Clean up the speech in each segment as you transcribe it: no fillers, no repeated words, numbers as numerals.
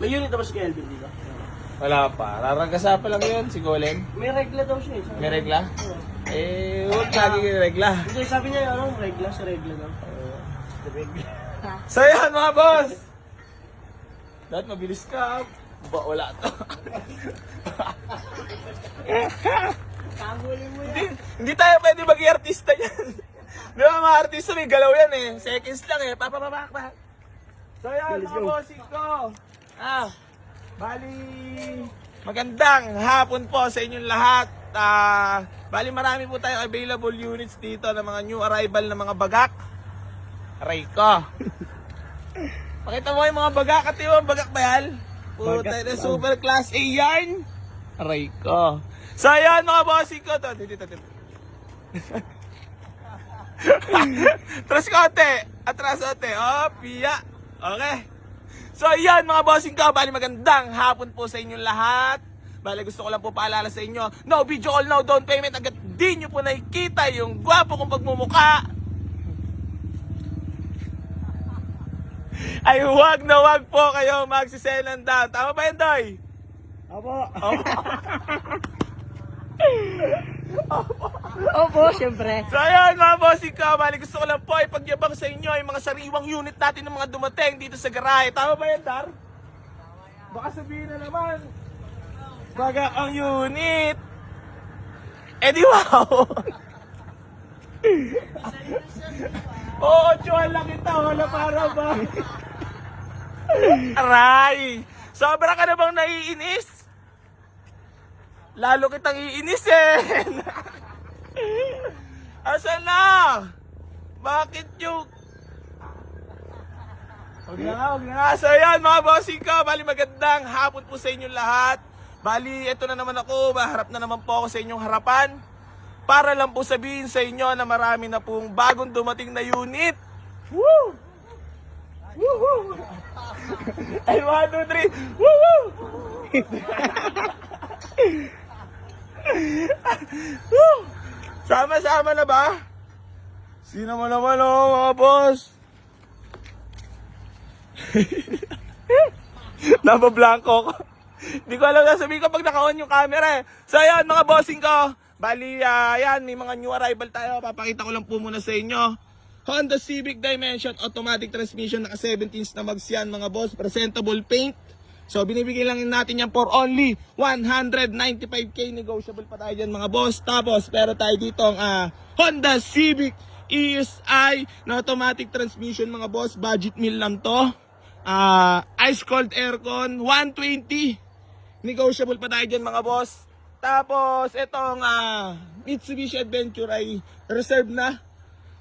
May unit na ba si Kelvin dito? Wala pa. Raragasa pa lang yun, si Golem. May regla daw siya eh. Sabi. May regla? Oo. Huwag lagi yung regla. Hindi, sabi niya ano, regla sa regla daw. Regla. So yan mga boss! Dahil mabilis ka. Ba, wala to. Kahuli mo yan. Hindi tayo pwede maging artista yan. Di ba mga artista may galaw yan eh. Seconds lang eh. Pa. So yan mga bossing ko. Bali, magandang hapon po sa inyong lahat. Bali marami po tayong available units dito ng mga new arrival na mga bagak. Aray ko. Pakita mo yung mga bagak at yung bagak ba yan? Puro tayo na super class A yarn. Aray ko. So yan mga bossing ko. Dito. Atras konti. Piya. Okay. So yan mga bossing ko, bali magandang hapon po sa inyong lahat. Bali gusto ko lang po paalala sa inyo, no video call, no down payment. Agad di nyo po nakikita yung gwapo kong pagmumuka. Ay huwag na huwag po kayo magsiselan down. Tama ba yun, Doy? Opo. Opo. Opo, syempre. So ayan mga bossing ko, bali gusto ko lang po ipagyabang sa inyo yung mga sariwang unit natin ng mga dumating dito sa garahe. Tama ba yan, Dar? Baka sabihin na naman, baga ang unit. Eh di wow! Oo, tsuhan lang kita, wala para ba? Aray! Sobra ka na bang naiinis? Lalo kitang iinisin! Asan na? Bakit yung... Huwag na nga. So yan mga bossing ko, bali magandang hapon po sa inyong lahat. Bali, ito na naman ako, maharap na naman po ako sa inyong harapan. Para lang po sabihin sa inyo na marami na pong bagong dumating na unit. Woo! Woo! Ay, 1, 2, 3. Woo! Woo! Sama-sama na ba? Sino mo naman mga boss? Nabablanko ko. Hindi ko alam na sabihin ko pag naka-on yung camera eh. So ayan mga bossing ko. Bali, yan, may mga new arrival tayo. Papakita ko lang po muna sa inyo. Honda Civic Dimension Automatic Transmission. Naka 17s na mags yan mga boss. Presentable paint. So binibigay lang natin yan for only 195k. Negotiable pa tayo dyan mga boss. Tapos pero tayo dito ang Honda Civic ESI na automatic transmission mga boss. Budget meal lang to. Ice cold aircon 120. Negotiable pa tayo dyan mga boss. Tapos itong Mitsubishi Adventure ay reserve na.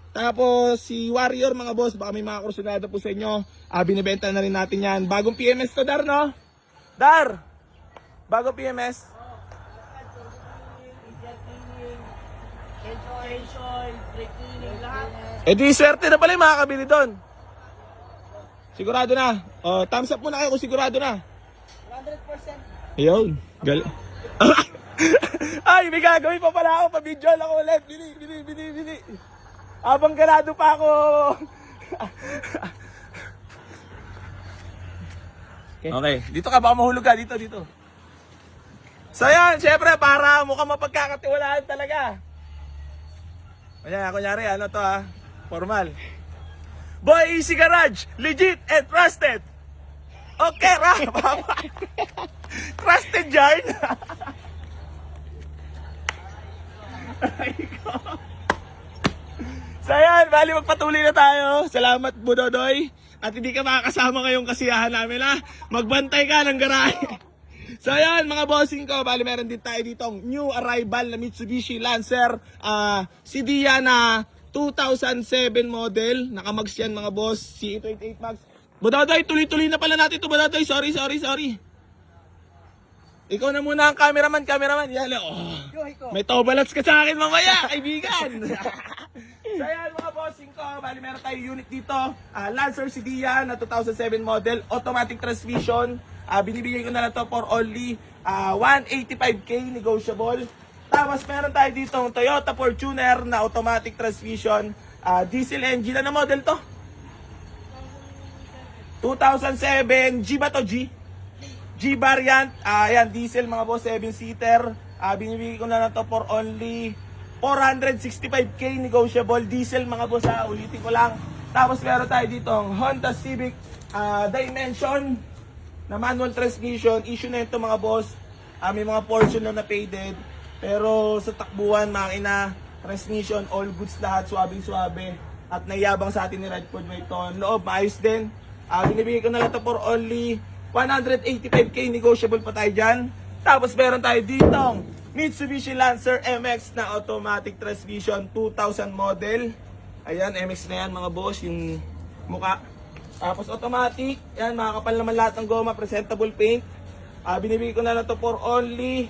Tapos si Warrior mga boss, baka may mga kursunada po sa inyo. Binibenta na rin natin yan. Bagong PMS to, Dar, no? Dar! Bagong PMS. Di swerte na pala yung makakabili doon. Sigurado na. Thumbs up muna kayo kung sigurado na. 100%. Ayun. Ay, may gagawin pa pala ako. Pa-video lang ako ulit. Bili. Abang ganado pa ako. Okay, dito ka, baka mahulog ka. Dito. So yan, syempre para mukhang mapagkakatiwalaan talaga. Kunyari, ano to formal. Boy Easy Garage, legit and trusted. Okay, Papa. Trusted yarn. So yan, bali magpatuloy na tayo. Salamat Budodoy. At hindi ka makakasama ngayong kasiyahan namin magbantay ka ng garahe. So yan mga bossing ko, bali meron din tayo ditong new arrival na Mitsubishi Lancer CDIA na 2007 model. Nakamags yan mga boss, CE28 Max. Budodoy, tuloy-tuloy na pala natin ito Budodoy. Sorry. Ikaw na muna ang cameraman. Yan, may tobalats ka sa akin mamaya, kaibigan. So yan mga bossing ko, bali meron tayo unit dito, Lancer CDIA na 2007 model, automatic transmission. Binibigay ko na lang to for only 185k, negotiable. Tapos meron tayo dito Toyota Fortuner na automatic transmission, diesel engine. Ano model to? 2007, G ba to? G variant. Ayan, diesel mga boss, 7-seater. Binibigay ko na to for only 465k negotiable. Diesel mga boss, ulitin ko lang. Tapos meron tayo dito Honda Civic Dimension na manual transmission. Issue na ito mga boss. May mga portion lang na faded. Pero sa takbuhan, makina, transmission, all goods lahat, suwabing-suwabe. At nayabang sa atin ni Redford Mayton. Loob, maayos din. Binibigay ko na lang ito for only 185k, negotiable pa tayo dyan. Tapos meron tayo ditong Mitsubishi Lancer MX na automatic transmission, 2000 model. Ayan, MX na yan mga boss, yung muka. Tapos automatic, yan, makakapal naman lahat ng goma, presentable paint. Binibigay ko na lang ito for only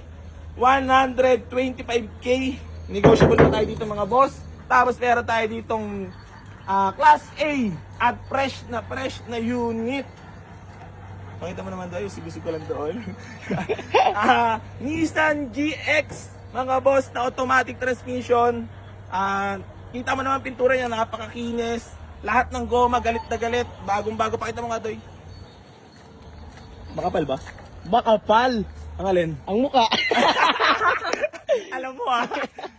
125k, negotiable pa tayo dito mga boss. Tapos meron tayo ditong Class A at fresh na unit. Pakita mo naman doon, usig-usig ko lang doon. Nissan GX, mga boss, na automatic transmission. Kita mo naman pintura niya, napakakinis. Lahat ng goma, galit na galit. Bagong-bago, pakita mo nga doon. Makapal ba? Makapal. Ang alin? Ang muka. Alam mo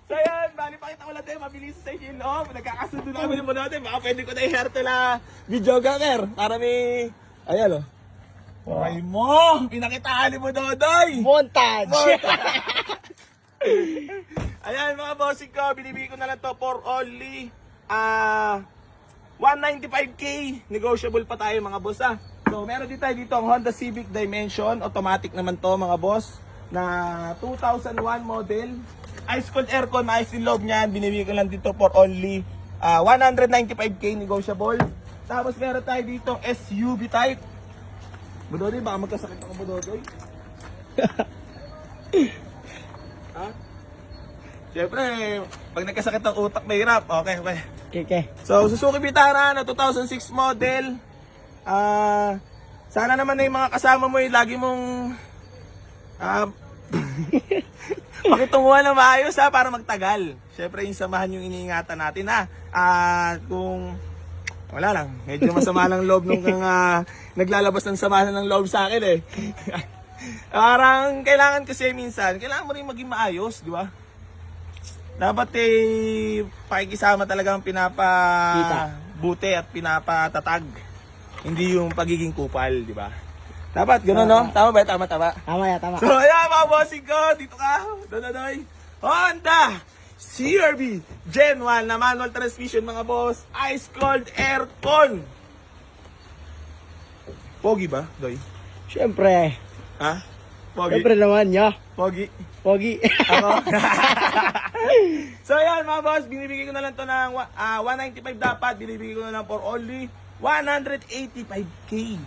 So yun, bali pakita ko lang tayo, mabilis sa inyo yung loob. Nagkakasundo na kami mo natin. Baka pwede ko na i-hair to na videographer. Para may, ayan Ay mo! Pinakitaan mo, Dodoy! Montage. Ayan mga bossing ko, binibigay ko na lang to for only 195k. Negotiable pa tayo mga boss So meron din tayo dito ang Honda Civic Dimension. Automatic naman to mga boss. Na 2001 model. Ice cold aircon, maayos din loob niyan. Binibigay ko lang dito for only 195k, negotiable. Tapos meron tayo dito SUV type. Budodoy, baka magkasakit ako, Budodoy. Ha? Siyempre, pag nagkasakit ang utak, mahirap. Okay. Okay. So, Suzuki Vitara na 2006 model. Sana naman na yung mga kasama mo yung lagi mong pakitunguhan na maayos para magtagal. Siyempre, yung samahan yung iniingatan natin kung wala lang, medyo masama lang loob nung naglalabas ng samahan ng loob sa akin Parang kailangan kasi minsan, kailangan mo rin maging maayos, di ba? Dapat pakikisama talaga ang pinapabuti at pinapatatag. Hindi yung pagiging kupal, di ba? Dapat gano'n, no? Tama ba? Tama. Tama. So, ayan mga bossing ko, dito ka, Dodoy. Honda CR-V Gen 1 na manual transmission mga boss. Ice cold aircon. Pogi ba, Doy? Siyempre. Ha? Pogi? Siyempre naman niya. Pogi? Pogi. Ako? So yan mga boss, binibigay ko na lang to ng 195 dapat. Binibigay ko na lang for only 185k.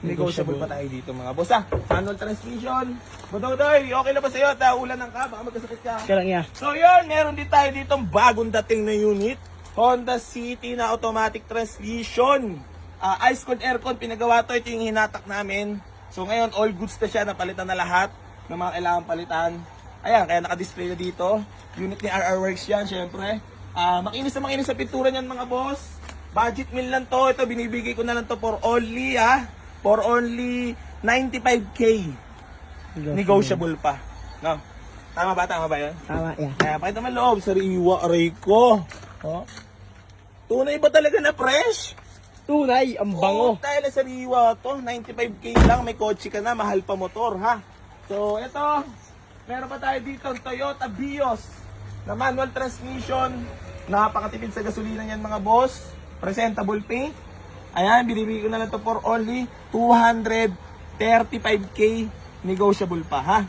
Negotiable pa tayo dito mga boss Manual transmission. Budoy, okay na ba sa'yo? Ulan ng ka, baka magkasakit ka. Kaya lang niya. So yun, meron din tayo ditong bagong dating na unit. Honda City na automatic transmission. Ice cold aircon, pinagawa to. Ito yung hinatak namin. So ngayon, all goods na siya. Napalitan na lahat ng mga kailangan palitan. Ayan, kaya naka-display na dito. Unit ni RR Works yan, syempre. Makinis sa pintura niyan mga boss. Budget meal lang to. Ito, binibigay ko na lang to for only, for only 95k. Negotiable pa. No? Tama ba yun? Tama, yeah. Kaya pakita mo loob, sariwa, aray ko. Tunay ba talaga na fresh? Tunay, ang bango. Tayo na sariwa to, 95k lang, may kotse ka na, mahal pa motor So ito, meron pa tayo dito, Toyota Vios na manual transmission. Napakatipid sa gasolina yan mga boss. Presentable paint. Ayan, binibigay ko na lang to for only 235k. Negotiable pa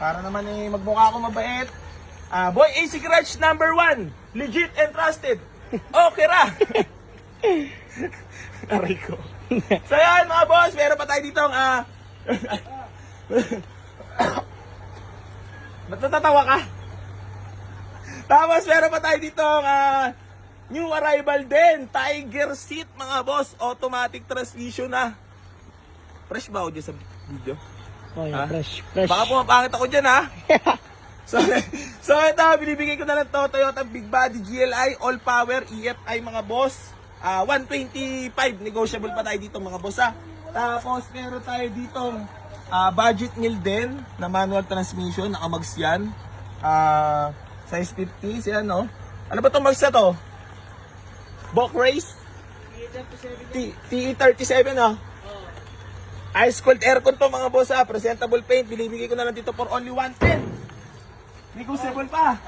Para naman magmukha ako mabait. Boy AC Garage number 1. Legit and trusted. Okay ra. Aray ko. So yan mga boss, meron pa tayo dito ba't natatawa ka? Tapos meron pa tayo dito new arrival din. Tiger seat mga boss. Automatic transmission Fresh ba ako dyan sa video? Oh, yeah, fresh. Baka pumapangit ako dyan So ito, binibigay ko na lang to. Toyota Big Body GLI All Power EFI mga boss. 125, negotiable pa tayo dito mga boss ha. Tapos meron tayo ditong budget meal din na manual transmission, nakamags yan. Size 50, siya no? Ano ba itong mags na to? Bok Race? TE37 no? Ice cold aircon to mga boss ha. Presentable paint, binibigay ko na lang dito for only 110. Negotiable pa.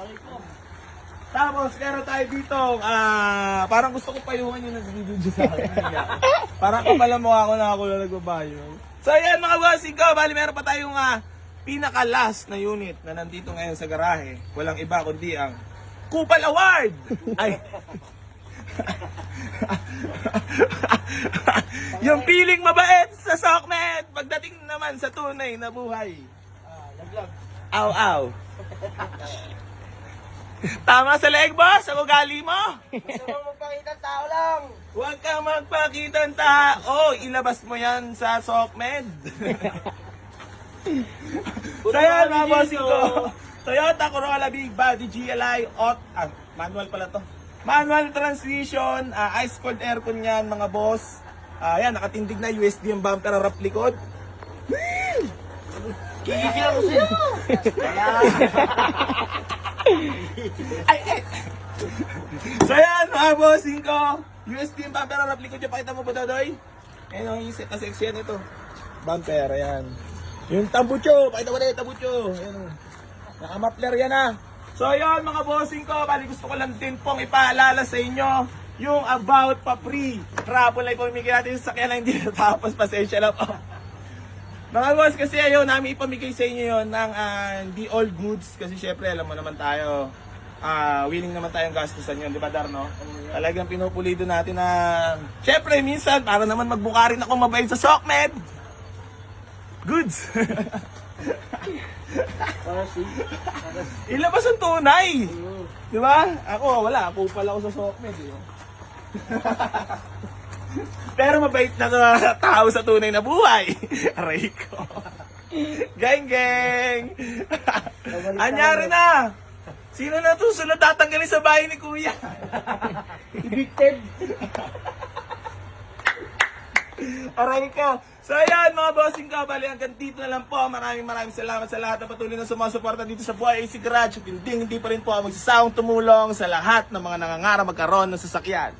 Tapos meron tayo dito, parang gusto ko payuhan yung nag-video sa akin. Parang kapala mukha ko na ako na nagbabayo. So ayan mga bossing ko, bali meron pa tayong pinaka-last na unit na nandito ngayon sa garahe. Walang iba kundi ang Kupal Award! Ay! Yung feeling mabait sa Sokmed pagdating naman sa tunay na buhay. Laglag. Aw, aw. Tama sa leg, boss. Ang ugali mo. Gusto mo magpakita tao lang. Huwag kang magpakita ng tao. Ilabas mo yan sa Sokmed. So yan, mga bossing ko. Toyota Corolla Big Body GLI manual pala to. Manual transmission, ice cold aircon yan, mga boss. Yan, nakatindig na USD yung bumper, harap likod. Kikikil ako siya. Ay. So yan, mga bossing ko. USD yung bumper, harap likod yung pakita mo ba, Dodoy? Ayun ang isip na section ito. Bumper, ayan. Yung tambucho, pakita mo na yung tambucho. Ayan. Naka-muffler yan ha. So yun mga bossing ko, bali gusto ko lang din pong ipaalala sa inyo yung about pa free raffle ay pamimigay natin sa sakyan na hindi natapos, pasensya na po. Mga boss, kasi ayaw namin ipamigay sa inyo yun ng the all goods kasi syempre alam mo naman tayo, willing naman tayong gastusan yun, di ba Darno? Talagang pinupulido natin na syempre minsan para naman magbuka rin ako mabait sa Sokmed goods. Ilabas ang tunay. Di ba? Ako, wala. Ako pala ako sa Sokmed. Pero mabait na tao sa tunay na buhay. Aray ko. Gang, gang. Anyari na. Sino na ito? Sunod tatanggalin sa bahay ni Kuya. Evicted. Aray ko. So ayan mga bossing ko, bali hanggang dito na lang po. Maraming salamat sa lahat na patuloy na sumasuporta dito sa Buhay AC Garage. At hindi pa rin po ako magsasawang tumulong sa lahat ng mga nangangarap magkaroon ng sasakyan.